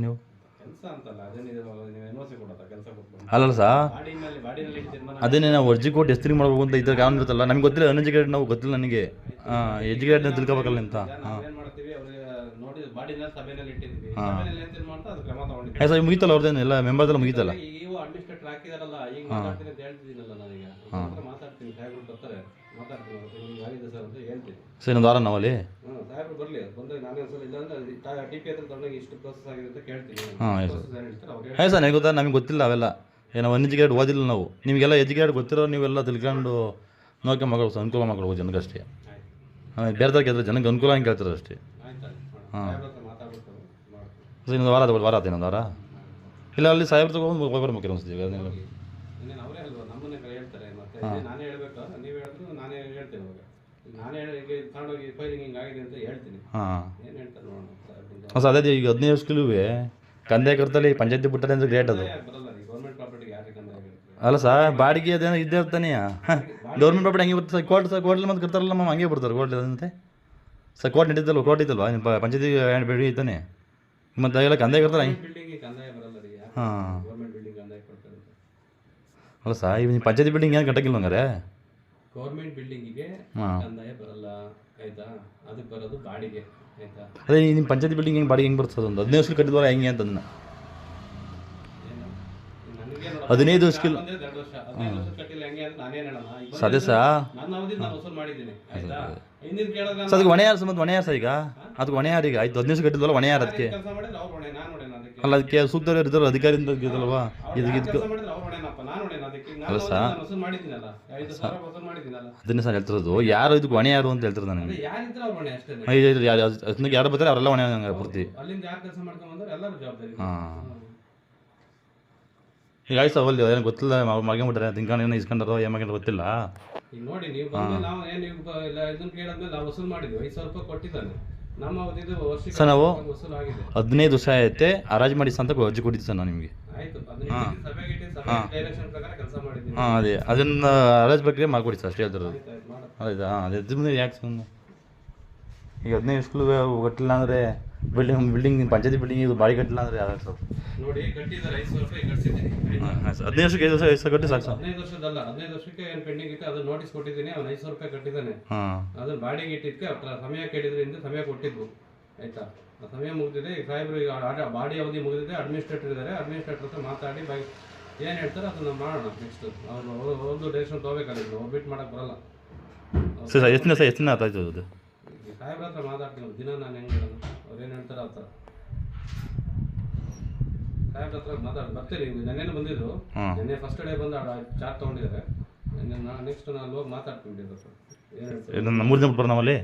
ನೀವು ಕೆಲಸ ಅಂತಲ್ಲ ಅದೇನಿದೆ ನೀವು ಎನ್ಒಸಿ ಕೊಡತ್ತಾ ಕೆಲಸ ಕೊಡ್ಬೋದು ಅಲ್ಲಲ್ಲ ಸಾ ಬಾಡಿನಲ್ಲಿ ತೀರ್ಮಾನ ಅದೇನೇ ನಾವು ಅರ್ಜಿ ಕೊಟ್ಟು ಎಸ್ತ್ರಿ ಮಾಡ್ಬೇಕು ಅಂತ ಇದ್ದಾಗ ಕಾನೂನು ಇರುತ್ತಲ್ಲ ನಮ್ಗೆ ಗೊತ್ತಿಲ್ಲ ಅನ್ಎಜುಕೇಟೆಡ್ ನಾವು ಗೊತ್ತಿಲ್ಲ ನನಗೆ ಎಜುಕೇಟೆಡ್ನ ತಿಳ್ಕೊಬೇಕಲ್ಲ ಅಂತ ನಾವೇನ್ ಮಾಡ್ತೀವಿ ಅವ್ರಿಗೆ ನೋಡಿ ಬಾಡಿನಲ್ಲಿ ಸಭೆನಲ್ಲಿ ಇಟ್ಟಿದ್ವಿ ಸಭೆನಲ್ಲಿ ಏನ್ ತೀರ್ಮಾನ ಮಾಡ್ತಾ ಅದು ಕ್ರಮ ತಗೊಂಡಿದ್ದೀವಿ ಆಯ್ತು ಸರ್ ಮುಗೀತಲ್ಲ ಅವ್ರದ್ದೇನು ಎಲ್ಲ ಮೆಂಬರ್ದೆಲ್ಲ ಮುಗೀತಲ್ಲ ಈಗ ಇವು ಅಡ್ಮಿನಿಸ್ಟ್ರೇಟರ್ ಹಾಕಿದಾರಲ್ಲ ಈಗ ಮಾತಾಡ್ತೀನಿ ಅಂತ ಹೇಳ್ತಿದ್ದೀನಲ್ಲ ನಾನೀಗ ಮಾತಾಡ್ತೀನಿ ಸಾಹೇಬ್ರು ಬರ್ತಾರೆ ಮಾತಾಡ್ತೀನಿ ನಿಮ್ಗೆ ಆಗಿದೆ ಸರ್ ಅಂತ ಹೇಳ್ತೀನಿ ಸರ್ ಇನ್ನೊಂದು ವಾರ ನಾವಲ್ಲಿ ಸಾಹೇಬ್ರು ಬರಲಿ ಬಂದರೆ ನಾನೇ ಒಂದ್ಸಲ ಇಲ್ಲಾಂದ್ರೆ ಟಿ ಪಿ ಹತ್ರ ತಗೊಂಡಾಗ ಇಷ್ಟು ಪ್ರೋಸೆಸ್ ಆಗಿದೆ ಅಂತ ಕೇಳ್ತೀನಿ ಹಾಂ ಪ್ರೋಸೆಸ್ ಏನು ಹೇಳ್ತಾರೆ ಅವ್ರು ಆಯ್ತು ಸರ್ ನನಗೆ ಗೊತ್ತಾ ನಮಗೆ ಗೊತ್ತಿಲ್ಲ ಅವೆಲ್ಲ ಏನೋ ಅನ್ಎಜುಕೇಟೆಡ್ ಓದಿಲ್ಲ ನಾವು ನಿಮಗೆಲ್ಲ ಎಜುಕೇಟೆಡ್ ಗೊತ್ತಿರೋ ನೀವೆಲ್ಲ ತಿಳ್ಕೊಂಡು ನೋಡ್ಕೊಂಡು ಮಗಳು ಅನುಕೂಲ ಮಾಡ್ಕೊಳ್ಬೋದು ಜನಕ್ಕಷ್ಟೇ ಬೇರೆ ಕೇಳಿದ್ರೆ ಜನಕ್ಕೆ ಅನುಕೂಲ ಹಂಗೆ ಕೇಳ್ತಾರೆ ಅಷ್ಟೇ ಹಾಂ ಸರ್ ಇನ್ನೊಂದು ವಾರ ಆಯ್ತು ಇನ್ನೊಂದು ವಾರ ಇಲ್ಲ ಅಲ್ಲಿ ಸಾಹೇಬ್ರ ತಗೊಂಡು ಬರ್ಬೇಕು ಅನಿಸ್ತೀವಿ ಇನ್ನೇನು ಅವರೇ ಅಲ್ವಾ ನಮ್ಮನ್ನೇ ಹೇಳ್ತಾರೆ ಮತ್ತೆ ನಾನೇ ಹೇಳ್ಬೇಕಾ ನೀವು ಹೇಳಿದ್ರು ನಾನೇ ಹೇಳ್ತೇನೆ ಅವಾಗ ನಾನೇ ಹೇಳಿ ತಗೊಂಡೋಗಿ ಫೈಲಿಂಗ್ ಹಿಂಗೆ ಆಗಿದೆ ಅಂತ ಹೇಳ್ತೀನಿ ಹಾಂ ಏನು ಹೇಳ್ತಾರೆ ನೋಡೋಣ ಹೊಸ ಅದೇ ಈಗ 15 ವರ್ಷಕ್ಕೂ ಕಂದಾಯ ಕರ್ತಲ್ಲಿ ಪಂಚಾಯತಿ ಬಿಟ್ಟರೆ ಅಂದರೆ ಗ್ರೇಟ್ ಅದು ಬರಲ್ಲ ರೀ ಗೌರ್ಮೆಂಟ್ ಪ್ರಾಪರ್ಟಿಗೆ ಯಾರಿಗೆ ಕಂದಾಯ ಬರುತ್ತೆ ಅಲ್ಲ ಸರ್ ಬಾಡಿಗೆ ಅದೇನೋ ಇದ್ದೇ ಇರ್ತಾನೆ ಗೌರ್ಮೆಂಟ್ ಪ್ರಾಪರ್ಟಿ ಹಂಗೆ ಬರ್ತದೆ ಕೋರ್ಟಲ್ಲಿ ಮತ್ತೆ ಕರ್ತಾರಲ್ಲ ನಮ್ಮ ಹಂಗೆ ಬರ್ತಾರೆ ಕೋರ್ಟ್ ಅದಂತೆ ಸರ್ ಕೋರ್ಟ್ ನಡೀತಲ್ವ ಕೋರ್ಟ್ ಐತಲ್ವಾ ನಿಮ್ಮ ಪಂಚಾಯತಿ ಬಿಲ್ಡಿಂಗ್ ಐತಾನೆ ಮತ್ತು ಅದೆಲ್ಲ ಕಂದಾಯ ಕರ್ತಾರೆ ಹಂಗೆ ಬಿಲ್ಡಿಂಗಿಗೆ ಕಂದಾಯ ಬರಲ್ಲ ರೀ ಹಾಂ ಗೌರ್ಮೆಂಟ್ ಬಿಲ್ಡಿಂಗ್ ಕಂದಾಯ ಕೊಡ್ತಾರೆ ಅಲ್ಲ ಸರ್ ಈಗ ನಿಮ್ಮ ಪಂಚಾಯತಿ ಬಿಲ್ಡಿಂಗ್ ಏನು ಕಟ್ಟಕ್ಕಿಲ್ಲ ಹಂಗಾರೆ ಗೌರ್ಮೆಂಟ್ ಬಿಲ್ಡಿಂಗಿಗೆ ಕಂದಾಯ ಬರಲ್ಲ ಆಯ್ತಾ ಅದಕ್ಕೆ ಬರೋದು ಬಾಡಿಗೆ ಆಯ್ತಾ ಅದೇ ನಿಮ್ಮ ಪಂಚಾಯತಿ ಬಿಲ್ಡಿಂಗ್ ಹೆಂಗೆ ಬಾಡಿಗೆ ಹೆಂಗೆ ಬರ್ತದೆ ಒಂದು 15 ವರ್ಷ ಕಟ್ಟಿದ್ವಲ್ಲ ಹೆಂಗೆ ಅಂತಂದ ನನಗೆ 15 ವರ್ಷಕ್ಕೆ 2 ವರ್ಷ 15 ವರ್ಷ ಕಟ್ಟಿಲ್ಲ ಹೆಂಗೆ ಅಂತ ನಾನೇನು ಹೇಳೋಣ ಸದೇ ಸಾ ನನ್ನ ಅವಧಿ ನಾನು ವಸೂಲು ಮಾಡಿದ್ದೀನಿ ಆಯ್ತಾ ಹಿಂದಿನ ಕೇಳಿದ್ರೆ ಸರ್ ಅದಕ್ಕೆ ಹೊಣೆ ಯಾರು ಸಂಬಂಧ ಹೊಣೆ ಯಾರು ಸರ್ ಈಗ ಅದಕ್ಕೆ ಹೊಣೆ ಯಾರು ಈಗ ಆಯ್ತು 15 ವರ್ಷ ಕಟ್ಟಿದ್ವಲ್ಲ ಹೊಣೆ ಯಾರು ಅದಕ್ಕೆ ಕೆಲಸ ಮಾಡಿದ್ರೆ ಅವ್ರು ಹೊಣೆ ನಾನು ಹೊಣೆ ಅದಕ್ಕೆ ಅಲ್ಲ ಅದಕ್ಕೆ ಸೂಕ್ತ ಇರ್ತಾರೋ ಅಧಿಕಾರಿಯಿಂದ ಇದ್ದಲ್ವಾ ಇದಕ್ಕೆ ಕೆಲಸ ಮಾಡಿದ್ರೆ ಅವ್ರು ಹೊಣೆನಪ್ಪ ನಾನು ಹೊಣೆನ ಅದಕ್ಕೆ ನಾನು ವಸೂಲು ಮಾಡಿದ್ದೀನಲ್ಲ 5,000 ವಸೂಲು ಮಾಡಿದ್ದೀನಲ್ಲ ಅದನ್ನೇ ಸರ್ ಹೇಳ್ತಿರೋದು ಯಾರು ಇದಕ್ಕೆ ಹೊಣೆ ಯಾರು ಅಂತ ಹೇಳ್ತಾರೆ ನನಗೆ ಯಾರಿದ್ರೆ ಅವ್ರು ಹೊಣೆ ಅಷ್ಟೇ ಯಾರು ಬರ್ತಾರೆ ಅವರೆಲ್ಲ ಹೊಣೆ ಹಂಗೆ ಪೂರ್ತಿ ಅಲ್ಲಿಂದ ಯಾರು ಕೆಲಸ ಮಾಡ್ಕೊಂಡು ಬಂದ್ರೆ ಎಲ್ಲರೂ ಜವಾಬ್ದಾರಿ ಹಾಂ ಈಗ ಆಯ್ತು ಸರ್ ಅಲ್ಲಿ ಏನೋ ಗೊತ್ತಿಲ್ಲ ಅವ್ರು ಮರ್ಕೊಂಬಿಟ್ರೆ ತಿನ್ಕೊಂಡು ಏನೋ ಇಸ್ಕೊಂಡಾರೋ ಏನು ಮಾಡ್ಕೊಂಡು ಗೊತ್ತಿಲ್ಲ ಈಗ ನೋಡಿ ನೀವು ಬಂದು ನಾವು ಏನು ಇದನ್ನ ಕೇಳಿದ್ಮೇಲೆ ನಾವು ವಸೂಲು ಮಾಡಿದ್ವಿ 5,000 ರೂಪಾಯಿ ಕೊಟ್ಟಿದ್ದಾನೆ ನಮ್ಮ ಅವಧಿದು ವರ್ಷಕ್ಕೆ ಸರ್ ನಾವು ವಸೂಲು ಆಗಿದೆ 15 ವರ್ಷ ಆಯ್ತೆ ಹರಾಜು ಮಾಡಿ ಅಂತ ಅರ್ಜಿ ಕೊಟ್ಟಿದ್ದು ಸರ್ ನಾನು ನಿಮಗೆ ಆಯ್ತು ಅದನ್ನ ಸಭೆಗೆ ಸಭೆ ಡೈರೆಕ್ಷನ್ ಪ್ರಕಾರ ಕೆಲಸ ಮಾಡಿದ್ದೀನಿ ಹಾಂ ಅದೇ ಅದನ್ನು ಹರಾಜು ಬಗ್ಗೆ ಮಾಡ್ಕೊಡಿ ಸರ್ ಅಷ್ಟೇ ಹೇಳ್ತಿರೋದು ಆಯ್ತು ಮಾಡು ಆಯ್ತಾ ಹಾಂ ಅದೇ ಸುಮ್ಮನೆ ಯಾಕೆ ಸುಮ್ಮನೆ ಈಗ 15 ವರ್ಷಕ್ಕೂ ಗೊತ್ತಿಲ್ಲ ಅಂದರೆ ಬಿಲ್ಡಿಂಗ್ ಪಂಚಾಯತಿ ಬಿಲ್ಡಿಂಗ್ ಇದು ಬಾಡಿ ಕಟ್ಟಿಲ್ಲ ಅಂದರೆ ಯಾರು ಸರ್ ನೋಡಿ ಕಟ್ಟಿದ್ದಾರೆ 5,000 ರೂಪಾಯಿ ಕಟ್ಟಿಸಿದ್ದೀನಿ ಹಾಂ ಸರ್ 15 ವರ್ಷಕ್ಕೆ 5 ವರ್ಷ ಕಟ್ಟಿ ಸಾಕು ಸರ್ 15 ವರ್ಷದಲ್ಲ 15 ವರ್ಷಕ್ಕೆ ಏನು ಪೆಂಡಿಂಗ್ ಇತ್ತು ಅದು ನೋಟಿಸ್ ಕೊಟ್ಟಿದ್ದೀನಿ ಅವ್ನು 5,000 ರೂಪಾಯಿ ಕಟ್ಟಿದ್ದಾನೆ ಹಾಂ ಅದನ್ನ ಬಾಡಿಗೆ ಇಟ್ಟಿದ್ದಕ್ಕೆ ಅವ್ರ ಸಮಯ ಕೇಳಿದ್ರಿಂದ ಸಮಯ ಕೊಟ್ಟಿದ್ವು ಆಯ್ತಾ ಆ ಸಮಯ ಮುಗಿದಿದೆ ಈಗ ಸಾಹೇಬ್ರು ಈಗ ಬಾಡಿ ಅವಧಿ ಮುಗಿದಿದೆ ಅಡ್ಮಿನಿಸ್ಟ್ರೇಟರ್ ಇದ್ದಾರೆ ಅಡ್ಮಿನಿಸ್ಟ್ರೇಟರ್ ಹತ್ರ ಮಾತಾಡಿ ಏನು ಹೇಳ್ತಾರೆ ಅದನ್ನ ಮಾಡೋಣ ನೆಕ್ಸ್ಟ್ ಅವ್ರದ್ದು ಡೈರೆಕ್ಷನ್ ತೊಗೋಬೇಕಲ್ಲ ಅವ್ರು ಬಿಟ್ಟು ಮಾಡೋಕ್ಕೆ ಬರಲ್ಲ ಸರ್ ಎಷ್ಟು ದಿನ ಆಯ್ತು ಅದು ಸಾಹೇಬ್ರ ಹತ್ರ ಮಾತಾಡ್ತೀನಿ ದಿನ ನಾನು ಹೆಂಗೆ ಹೇಳೋದು ಅವ್ರು ಏನು ಹೇಳ್ತಾರೆ ಆ ಥರ ಸಾಹೇಬ್ರ ಹತ್ರ ಬರ್ತೀರಿ ನೆನ್ನೆನೇ ಬಂದಿದ್ರು ನೆನ್ನೆ ಫಸ್ಟ್ ಡೇ ಬಂದು ಚಾರ್ಜ್ ತೊಗೊಂಡಿದ್ದಾರೆ ನೆಕ್ಸ್ಟ್ ನಾನು ಹೋಗಿ ಮಾತಾಡ್ತೀನಿ ಏನು ಹೇಳ್ತಾರೆ 3 ದಿನ ಬಿಟ್ಟು ಬರೋಣ ನಾವಲ್ಲಿ